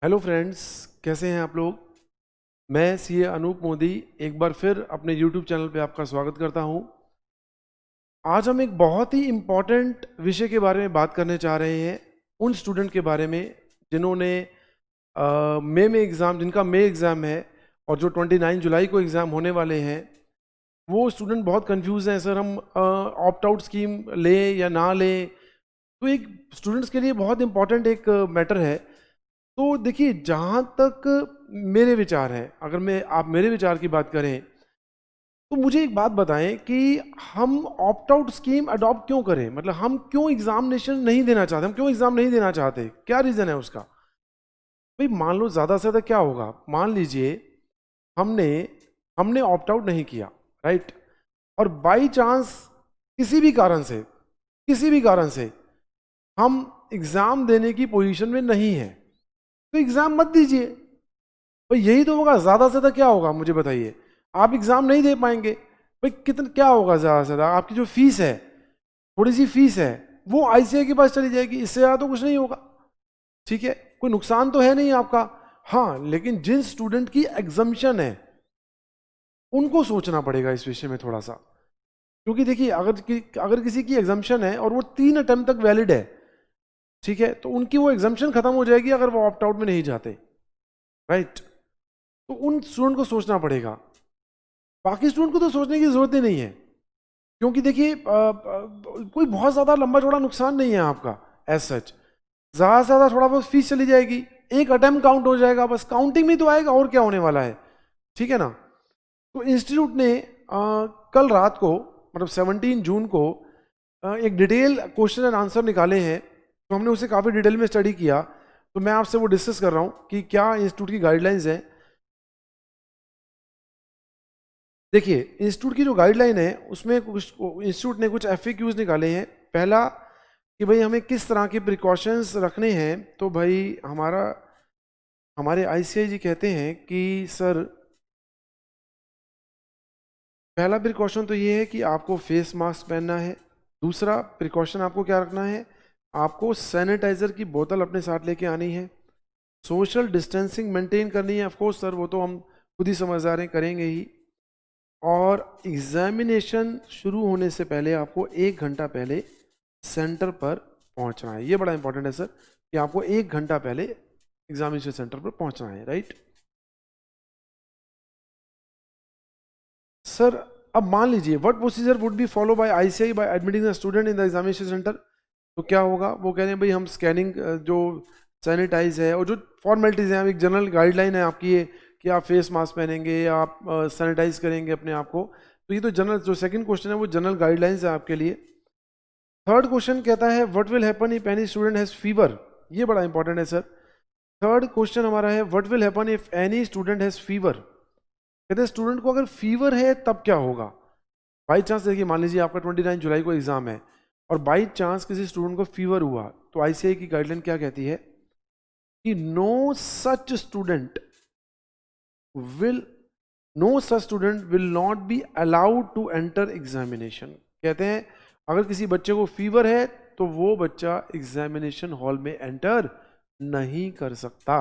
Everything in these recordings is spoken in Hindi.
हेलो फ्रेंड्स, कैसे हैं आप लोग। मैं सीए अनूप मोदी एक बार फिर अपने यूट्यूब चैनल पे आपका स्वागत करता हूं। आज हम एक बहुत ही इम्पॉर्टेंट विषय के बारे में बात करने जा रहे हैं, उन स्टूडेंट के बारे में जिन्होंने मई में एग्ज़ाम, जिनका मई एग्ज़ाम है और जो 29 जुलाई को एग्ज़ाम होने वाले हैं। वो स्टूडेंट बहुत कंफ्यूज हैं, सर हम ऑप्ट आउट स्कीम लें या ना लें। तो एक स्टूडेंट्स के लिए बहुत इंपॉर्टेंट एक मैटर है। तो देखिए, जहाँ तक मेरे विचार हैं, अगर आप मेरे विचार की बात करें तो मुझे एक बात बताएं कि हम ऑप्ट आउट स्कीम अडॉप्ट क्यों करें। मतलब हम क्यों एग्जामिनेशन नहीं देना चाहते, हम क्यों एग्जाम नहीं देना चाहते, क्या रीज़न है उसका। भाई मान लो ज़्यादा से ज़्यादा क्या होगा, मान लीजिए हमने हमने ऑप्ट आउट नहीं किया, राइट, और बाई चांस किसी भी कारण से हम एग्ज़ाम देने की पोजीशन में नहीं है, तो एग्ज़ाम मत दीजिए। भाई यही तो होगा, ज़्यादा से ज़्यादा क्या होगा मुझे बताइए। आप एग्ज़ाम नहीं दे पाएंगे, भाई कितना क्या होगा, ज़्यादा से ज़्यादा आपकी जो फीस है, थोड़ी सी फीस है, वो आईसीआई के पास चली जाएगी, इससे ज़्यादा तो कुछ नहीं होगा। ठीक है, कोई नुकसान तो है नहीं आपका। हाँ, लेकिन जिन स्टूडेंट की एग्जम्पशन है उनको सोचना पड़ेगा इस विषय में थोड़ा सा। क्योंकि देखिए, अगर किसी की एग्जम्पशन है और वो 3 अटेम्प्ट तक वैलिड है, ठीक है, तो उनकी वो एग्जम्पशन खत्म हो जाएगी अगर वो ऑप्ट आउट में नहीं जाते, राइट। तो उन स्टूडेंट को सोचना पड़ेगा, बाकी स्टूडेंट को तो सोचने की जरूरत ही नहीं है। क्योंकि देखिए कोई बहुत ज़्यादा लंबा चौड़ा नुकसान नहीं है आपका एज सच। ज़्यादा से ज़्यादा थोड़ा बहुत फीस चली जाएगी, एक अटेम्प्ट काउंट हो जाएगा, बस काउंटिंग में तो आएगा, और क्या होने वाला है, ठीक है ना। तो इंस्टीट्यूट ने कल रात को, मतलब 17 जून को एक डिटेल क्वेश्चन एंड आंसर निकाले हैं। तो हमने उसे काफ़ी डिटेल में स्टडी किया, तो मैं आपसे वो डिस्कस कर रहा हूँ कि क्या इंस्टीट्यूट की गाइडलाइंस है। देखिए, इंस्टीट्यूट की जो गाइडलाइन है उसमें कुछ इंस्टीट्यूट ने कुछ एफएक्यूज निकाले हैं। पहला कि भाई हमें किस तरह के प्रिकॉशंस रखने हैं। तो भाई हमारे आईसीआई जी कहते हैं कि सर, पहला प्रिकॉशन तो ये है कि आपको फेस मास्क पहनना है। दूसरा प्रिकॉशन आपको क्या रखना है, आपको सैनिटाइजर की बोतल अपने साथ लेके आनी है। सोशल डिस्टेंसिंग मेंटेन करनी है, ऑफ कोर्स सर, वो तो हम खुद ही समझदार हैं, करेंगे ही। और एग्जामिनेशन शुरू होने से पहले आपको 1 घंटा पहले सेंटर पर पहुंचना है। ये बड़ा इंपॉर्टेंट है सर, कि आपको 1 घंटा पहले एग्जामिनेशन सेंटर पर पहुंचना है, राइट। सर, अब मान लीजिए what procedure would be follow by ICI by admitting the student in the examination centre. तो क्या होगा, वो कह रहे हैं भाई हम स्कैनिंग, जो सैनिटाइज है और जो फॉर्मेलिटीज़ हैं, एक जनरल गाइडलाइन है आपकी ये कि आप फेस मास्क पहनेंगे, आप सैनिटाइज करेंगे अपने आप को। तो ये तो जनरल, जो सेकंड क्वेश्चन है वो जनरल गाइडलाइंस है आपके लिए। थर्ड क्वेश्चन कहता है what will happen if any student has fever. ये बड़ा इंपॉर्टेंट है सर। थर्ड क्वेश्चन हमारा है what will happen if any student has fever. कहते हैं स्टूडेंट को अगर फीवर है तब क्या होगा। बाई चांस देखिए, मान लीजिए आपका 29 जुलाई को एग्जाम है और बाई चांस किसी स्टूडेंट को फीवर हुआ, तो आईसीआई की गाइडलाइन क्या कहती है कि will no such student will not be allowed to enter examination. कहते हैं अगर किसी बच्चे को फीवर है तो वो बच्चा एग्जामिनेशन हॉल में एंटर नहीं कर सकता।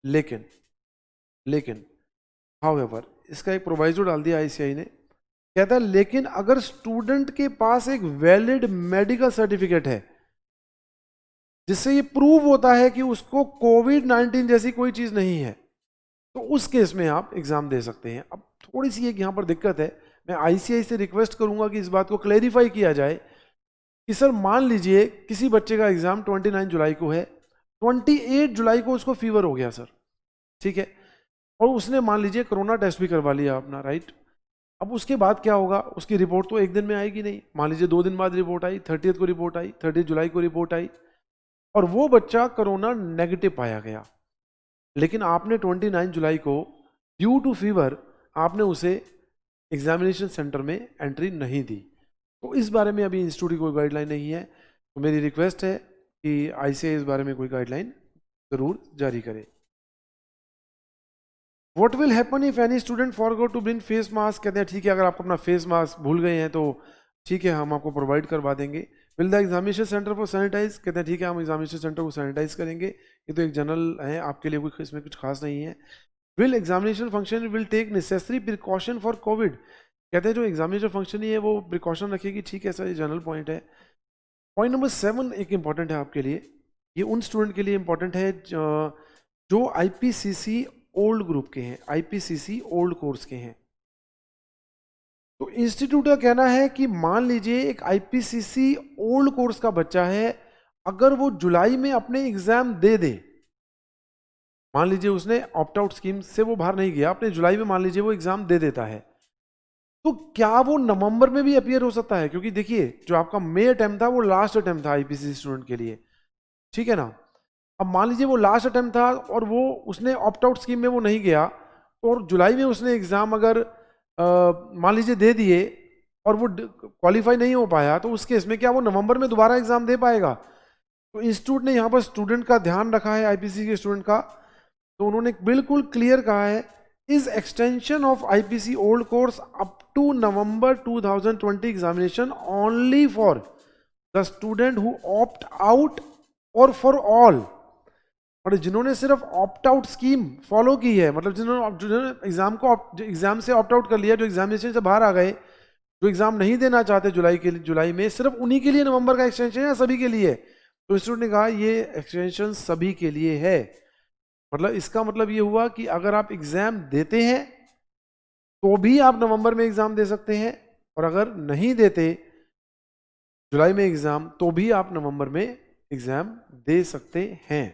लेकिन लेकिन हाउएवर, इसका एक प्रोवाइजो डाल दिया आईसीआई ने। कहता है लेकिन अगर स्टूडेंट के पास एक वैलिड मेडिकल सर्टिफिकेट है जिससे ये प्रूव होता है कि उसको कोविड-19 जैसी कोई चीज नहीं है, तो उस केस में आप एग्जाम दे सकते हैं। अब थोड़ी सी एक यहाँ पर दिक्कत है, मैं आईसीआई से रिक्वेस्ट करूंगा कि इस बात को क्लैरिफाई किया जाए कि सर मान लीजिए किसी बच्चे का एग्जाम 29 जुलाई को है, 28 जुलाई को उसको फीवर हो गया सर, ठीक है, और उसने मान लीजिए कोरोना टेस्ट भी करवा लिया अपना, राइट। अब उसके बाद क्या होगा, उसकी रिपोर्ट तो एक दिन में आएगी नहीं। मान लीजिए 2 दिन बाद रिपोर्ट आई, 30 को रिपोर्ट आई, 30 जुलाई को रिपोर्ट आई, और वो बच्चा कोरोना नेगेटिव पाया गया। लेकिन आपने 29 जुलाई को ड्यू टू फीवर आपने उसे एग्जामिनेशन सेंटर में एंट्री नहीं दी। तो इस बारे में अभी इंस्टीट्यूट की कोई गाइडलाइन नहीं है। तो मेरी रिक्वेस्ट है कि आईसीआई इस बारे में कोई गाइडलाइन जरूर जारी करे। What will happen if any student forgot to bring face mask. कहते हैं ठीक है, अगर आप अपना फेस मास्क भूल गए हैं तो ठीक है, हम आपको प्रोवाइड करवा देंगे। Will the examination centre for sanitise, कहते हैं ठीक है हम एग्जामिनेशन सेंटर को सैनिटाइज करेंगे, ये तो एक जनरल है आपके लिए, कोई इसमें कुछ खास नहीं है। Will examination function will take necessary precaution for Covid, कहते हैं जो एग्जामिनेशन फंक्शन ही है वो प्रिकॉशन रखेगी, ठीक है सर ये जनरल पॉइंट है। पॉइंट नंबर 7 एक इंपॉर्टेंट है आपके लिए, ये उन स्टूडेंट के लिए इंपॉर्टेंट है जो आईपीसीसी ओल्ड ग्रुप के हैं, आईपीसीसी ओल्ड कोर्स के हैं। तो इंस्टीट्यूट का कहना है कि मान लीजिए एक आईपीसीसी ओल्ड कोर्स का बच्चा है, अगर वो जुलाई में अपने एग्जाम दे दे, मान लीजिए उसने ऑप्ट आउट स्कीम से वो बाहर नहीं गया, अपने जुलाई में मान लीजिए वो एग्जाम दे देता है, तो क्या वो नवंबर में भी अपीयर हो सकता है? क्योंकि देखिए जो आपका मई अटेम्प्ट था वो लास्ट अटेम्प्ट था आईपीसीसी स्टूडेंट के लिए, ठीक है ना। अब मान लीजिए वो लास्ट अटेम्प्ट था और वो उसने ऑप्ट आउट स्कीम में वो नहीं गया, और जुलाई में उसने एग्जाम अगर मान लीजिए दे दिए और वो क्वालिफाई नहीं हो पाया, तो उस केस में क्या वो नवंबर में दोबारा एग्जाम दे पाएगा? तो इंस्टीट्यूट ने यहाँ पर स्टूडेंट का ध्यान रखा है, आईपीसी के स्टूडेंट का, तो उन्होंने बिल्कुल क्लियर कहा है is extension of IPC old course up to November 2020 examination only for the student who opt out और फॉर ऑल, और जिन्होंने सिर्फ ऑप्ट आउट स्कीम फॉलो की है, मतलब जिन्होंने एग्जाम को एग्जाम से ऑप्ट आउट कर लिया, जो एग्जामिनेशन से बाहर आ गए, जो एग्जाम नहीं देना चाहते जुलाई में, सिर्फ उन्हीं के लिए नवंबर का एक्सटेंशन है, सभी के लिए? तो इंस्टीट्यूट ने कहा ये एक्सटेंशन सभी के लिए है। मतलब इसका मतलब ये हुआ कि अगर आप एग्जाम देते हैं तो भी आप नवंबर में एग्जाम दे सकते हैं, और अगर नहीं देते जुलाई में एग्जाम तो भी आप नवंबर में एग्जाम दे सकते हैं।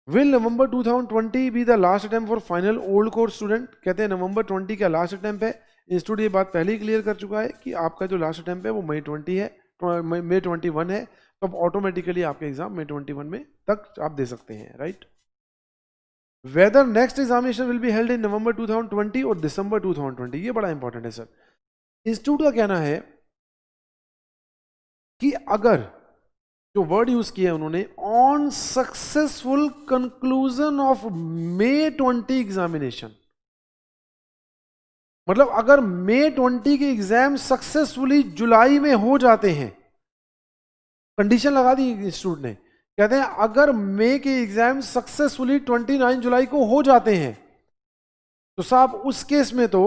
Will November 2020 be the last attempt for final old course student, कहते हैं नवंबर 20 का लास्ट अटेम्प्ट है। इंस्टीट्यूट ये बात पहले ही क्लियर कर चुका है कि आपका जो लास्ट अटेम्प्ट है वो मई 20 है, मई 21 है, तो अब ऑटोमेटिकली आपके एग्जाम मई 21 में तक आप दे सकते हैं, right. Whether next examination will be held in November 2020 और दिसंबर 2020, ये बड़ा इंपॉर्टेंट है सर। इंस्टीट्यूट का कहना है कि अगर जो वर्ड यूज किया उन्होंने, on successful conclusion of May 20 examination, मतलब अगर मई 20 के एग्जाम सक्सेसफुली जुलाई में हो जाते हैं, कंडीशन लगा दी इंस्टीट्यूट ने, कहते हैं अगर मई के एग्जाम सक्सेसफुली 29 जुलाई को हो जाते हैं, तो साहब उस केस में तो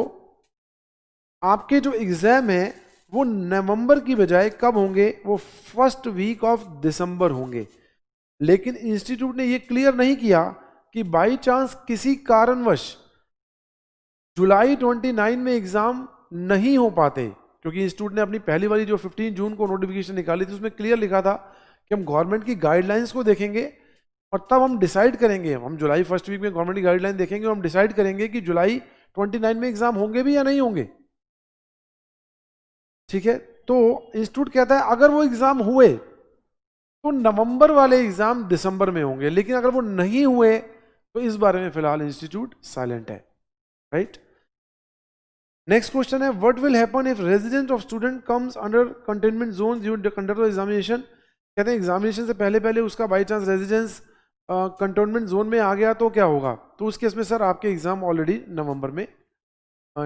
आपके जो एग्जाम है वो नवंबर की बजाय कब होंगे, वो फर्स्ट वीक ऑफ दिसंबर होंगे। लेकिन इंस्टीट्यूट ने ये क्लियर नहीं किया कि बाई चांस किसी कारणवश जुलाई 29 में एग्जाम नहीं हो पाते, क्योंकि इंस्टीट्यूट ने अपनी पहली वाली जो 15 जून को नोटिफिकेशन निकाली थी उसमें क्लियर लिखा था कि हम गवर्नमेंट की गाइडलाइंस को देखेंगे और तब हम डिसाइड करेंगे, हम जुलाई फर्स्ट वीक में गवर्नमेंट की गाइडलाइन देखेंगे और हम डिसाइड करेंगे कि जुलाई 29 में एग्जाम होंगे भी या नहीं होंगे, ठीक है। तो इंस्टीट्यूट कहता है अगर वो एग्जाम हुए तो नवंबर वाले एग्जाम दिसंबर में होंगे, लेकिन अगर वो नहीं हुए तो इस बारे में फिलहाल इंस्टीट्यूट साइलेंट है, राइट। नेक्स्ट क्वेश्चन है what will happen if resident of student comes under containment zone during the conduct of examination, कहते हैं एग्जामिनेशन से पहले पहले उसका by chance residence containment zone में आ गया तो क्या होगा? तो उस केस में सर आपके एग्जाम ऑलरेडी नवंबर में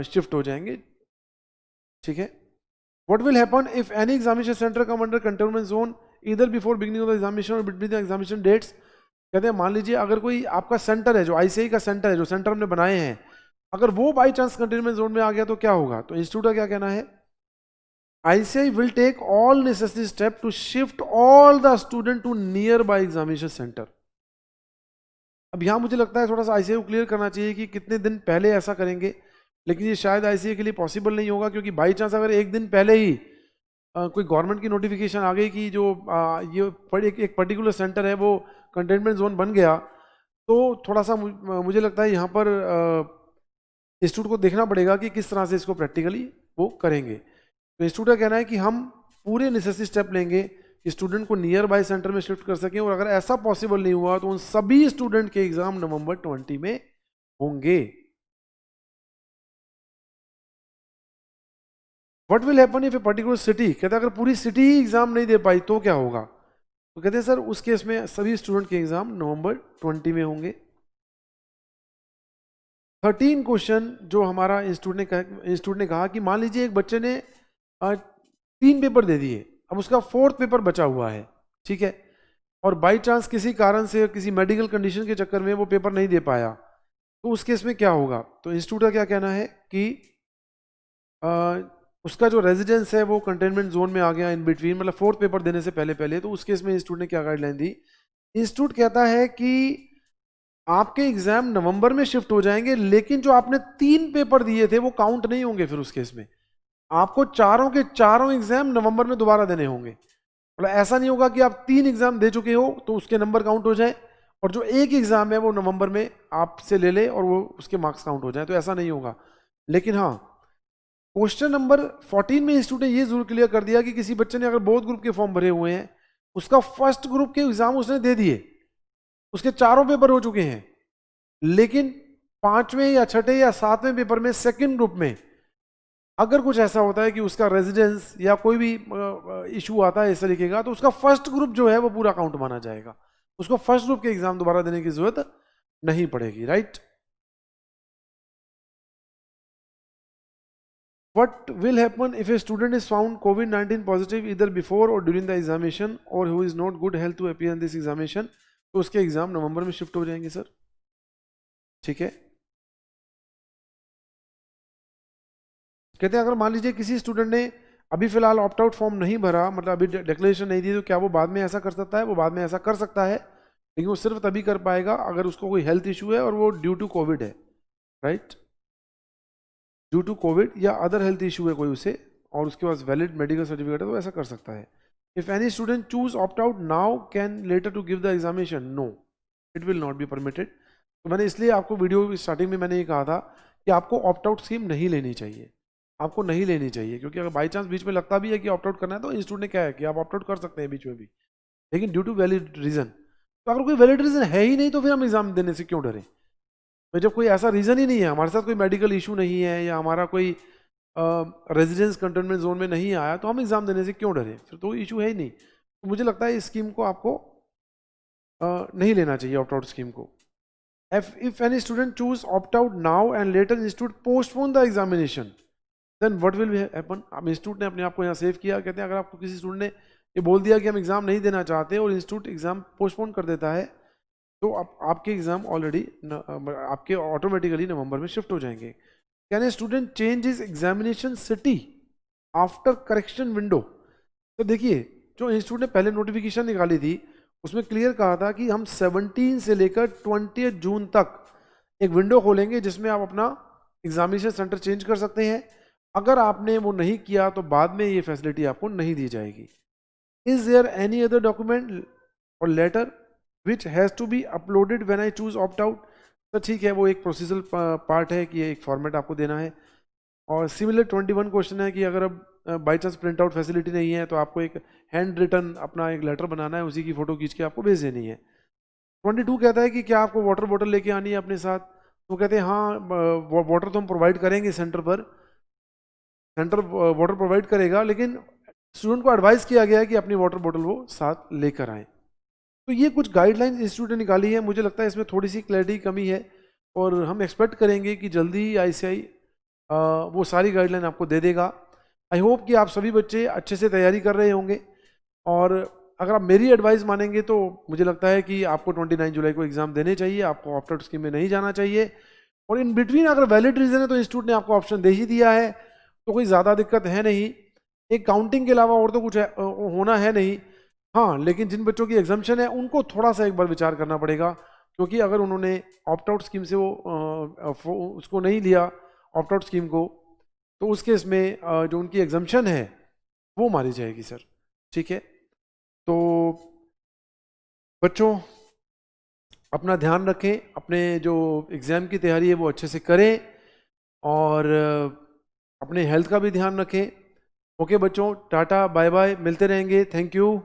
शिफ्ट हो जाएंगे, ठीक है। What will happen if any examination center come under containment zone either before beginning of the examination or between the examination dates, कहते हैं मान लीजिए अगर कोई आपका सेंटर है, जो आईसीआई का सेंटर है, जो सेंटर हमने बनाए हैं, अगर वो बाई चांस कंटेनमेंट जोन में आ गया तो क्या होगा? तो इंस्टीट्यूट का क्या कहना है, ICI will take all necessary step to shift all the student to nearby examination centre. अब यहां मुझे लगता है थोड़ा सा आईसीआई को क्लियर करना चाहिए कि कितने दिन पहले ऐसा करेंगे, लेकिन ये शायद आईसीआई के लिए पॉसिबल नहीं होगा, क्योंकि बाई चांस अगर एक दिन पहले ही कोई गवर्नमेंट की नोटिफिकेशन आ गई कि जो ये एक पर्टिकुलर सेंटर है वो कंटेनमेंट जोन बन गया, तो थोड़ा सा मुझे लगता है यहाँ पर इंस्टीट्यूट को देखना पड़ेगा कि किस तरह से इसको प्रैक्टिकली वो करेंगे। तो इंस्टीट्यूट का कहना है कि हम पूरे नेसेसरी स्टेप लेंगे कि स्टूडेंट को नियर बाय सेंटर में शिफ्ट कर सकें, और अगर ऐसा पॉसिबल नहीं हुआ तो उन सभी स्टूडेंट के एग्जाम नवंबर 20 में होंगे। What will happen if a particular city, कहते हैं अगर पूरी सिटी ही एग्जाम नहीं दे पाई तो क्या होगा? तो कहते हैं सर उस केस में सभी स्टूडेंट के एग्जाम नवंबर 20 में होंगे। 13 क्वेश्चन जो हमारा इंस्टीट्यूट ने कहा कि मान लीजिए एक बच्चे ने 3 पेपर दे दिए, अब उसका 4th पेपर बचा हुआ है, ठीक है, और बाई चांस किसी कारण से किसी मेडिकल कंडीशन के चक्कर में वो पेपर नहीं दे पाया, तो उस केस में क्या होगा? तो इंस्टीट्यूट का क्या कहना है कि उसका जो रेजिडेंस है वो कंटेनमेंट जोन में आ गया इन बिटवीन, मतलब 4th पेपर देने से पहले पहले, तो उस केस में इंस्टीट्यूट ने क्या गाइडलाइन दी? इंस्टीट्यूट कहता है कि आपके एग्जाम नवंबर में शिफ्ट हो जाएंगे, लेकिन जो आपने 3 पेपर दिए थे वो काउंट नहीं होंगे। फिर उस केस में आपको चारों के चारों एग्जाम नवंबर में दोबारा देने होंगे। मतलब ऐसा नहीं होगा कि आप 3 एग्जाम दे चुके हो तो उसके नंबर काउंट हो जाए और जो एक एग्जाम है वो नवंबर में आपसे ले ले और वो उसके मार्क्स काउंट हो जाए, तो ऐसा नहीं होगा। लेकिन हाँ, क्वेश्चन नंबर 14 में इंस्टीट्यूट ने ये जरूर क्लियर कर दिया कि किसी बच्चे ने अगर बोथ ग्रुप के फॉर्म भरे हुए हैं, उसका फर्स्ट ग्रुप के एग्जाम उसने दे दिए, उसके चारों पेपर हो चुके हैं, लेकिन 5वें या 6ठे या 7वें पेपर में सेकंड ग्रुप में अगर कुछ ऐसा होता है कि उसका रेजिडेंस या कोई भी इशू आता है इस तरीके का, तो उसका फर्स्ट ग्रुप जो है वो पूरा काउंट माना जाएगा, उसको फर्स्ट ग्रुप के एग्जाम दोबारा देने की जरूरत नहीं पड़ेगी, right. What will happen if a student is found COVID-19 positive either before or during the examination or who is not good health to appear in this examination? तो उसके एग्जाम नवंबर में शिफ्ट हो जाएंगे सर, ठीक है। कहते हैं अगर मान लीजिए किसी स्टूडेंट ने अभी फिलहाल ऑप्ट आउट फॉर्म नहीं भरा, मतलब अभी डिक्लेरेशन नहीं दी, तो क्या वो बाद में ऐसा कर सकता है? वो बाद में ऐसा कर सकता है, लेकिन वो सिर्फ तभी कर पाएगा अगर उसको कोई हेल्थ इशू है और वो ड्यू टू कोविड है, राइट, ड्यू टू कोविड या अदर हेल्थ इशू है कोई उसे और उसके पास वैलिड मेडिकल सर्टिफिकेट है, तो ऐसा कर सकता है। If any student choose opt out now can later to give the examination, no, it will not be permitted. तो मैंने इसलिए आपको वीडियो स्टार्टिंग में मैंने ये कहा था कि आपको ऑप्ट आउट स्कीम नहीं लेनी चाहिए, आपको नहीं लेनी चाहिए, क्योंकि अगर बाई चांस बीच में लगता भी है कि ऑप्ट आउट करना है तो इंस्टीट्यूट ने क्या है कि आप ऑप्ट आउट कर सकते हैं बीच में भी, लेकिन ड्यू टू वैलिड रीजन। तो अगर कोई वैलिड रीजन है ही नहीं तो फिर हम एग्जाम देने से क्यों डरें? तो जब कोई ऐसा रीजन ही नहीं है, हमारे साथ कोई मेडिकल इशू नहीं है या हमारा कोई रेजिडेंस कंटेनमेंट जोन में नहीं आया, तो हम एग्जाम देने से क्यों डरें? फिर तो इशू है ही नहीं। तो मुझे लगता है इस स्कीम को आपको नहीं लेना चाहिए, ऑप्ट आउट स्कीम को। if any student choose opt out now and later institute postpone the examination, then what will happen? अब इंस्टीट्यूट ने अपने आप को यहाँ सेव किया। कहते हैं अगर आपको किसी स्टूडेंट ने ये बोल दिया कि हम एग्जाम नहीं देना चाहते और इंस्टीट्यूट एग्जाम पोस्टपोन कर देता है, तो आपके एग्जाम ऑलरेडी आपके ऑटोमेटिकली नवंबर में शिफ्ट हो जाएंगे। Can a student change his examination city after correction window? तो देखिए, जो इंस्टीट्यूट ने पहले नोटिफिकेशन निकाली थी उसमें क्लियर कहा था कि हम 17 से लेकर 20 जून तक एक विंडो खोलेंगे जिसमें आप अपना एग्जामिनेशन सेंटर चेंज कर सकते हैं। अगर आपने वो नहीं किया तो बाद में ये फैसिलिटी आपको नहीं दी जाएगी। Is there any other document or letter which has to be uploaded when I choose opt out? तो ठीक है, वो एक प्रोसीजरल पार्ट है कि एक फॉर्मेट आपको देना है। और सिमिलर 21 क्वेश्चन है कि अगर अब by chance print out facility नहीं है तो आपको एक हैंड रिटन अपना एक लेटर बनाना है, उसी की फोटो खींच के आपको भेज देनी है। 22 कहता है कि क्या आपको वाटर बॉटल लेके आनी है अपने साथ? तो कहते हैं हाँ, वाटर तो हम प्रोवाइड करेंगे सेंटर पर, सेंटर वाटर प्रोवाइड करेगा, लेकिन स्टूडेंट को एडवाइस किया गया है कि अपनी वाटर बॉटल वो साथ लेकर आए। तो ये कुछ गाइडलाइंस इंस्टीट्यूट ने निकाली है। मुझे लगता है इसमें थोड़ी सी क्लैरिटी कमी है और हम एक्सपेक्ट करेंगे कि जल्दी ही ICI वो सारी गाइडलाइन आपको दे देगा। आई होप कि आप सभी बच्चे अच्छे से तैयारी कर रहे होंगे और अगर आप मेरी एडवाइस मानेंगे तो मुझे लगता है कि आपको 29 जुलाई को एग्जाम देने चाहिए, आपको ऑप्ट आउट स्कीम में नहीं जाना चाहिए। और इन बिटवीन अगर वैलिड रीजन है तो इंस्टीट्यूट ने आपको ऑप्शन दे ही दिया है, तो कोई ज़्यादा दिक्कत है नहीं। एक काउंटिंग के अलावा और तो कुछ होना है नहीं। हाँ, लेकिन जिन बच्चों की एग्जाम्पशन है उनको थोड़ा सा एक बार विचार करना पड़ेगा, क्योंकि अगर उन्होंने ऑप्ट आउट स्कीम से वो उसको नहीं लिया ऑप्ट आउट स्कीम को, तो उस केस में जो उनकी एग्जाम्पशन है वो मारी जाएगी सर, ठीक है। तो बच्चों अपना ध्यान रखें, अपने जो एग्ज़ाम की तैयारी है वो अच्छे से करें और अपने हेल्थ का भी ध्यान रखें। ओके बच्चों, टाटा बाय बाय, मिलते रहेंगे, थैंक यू।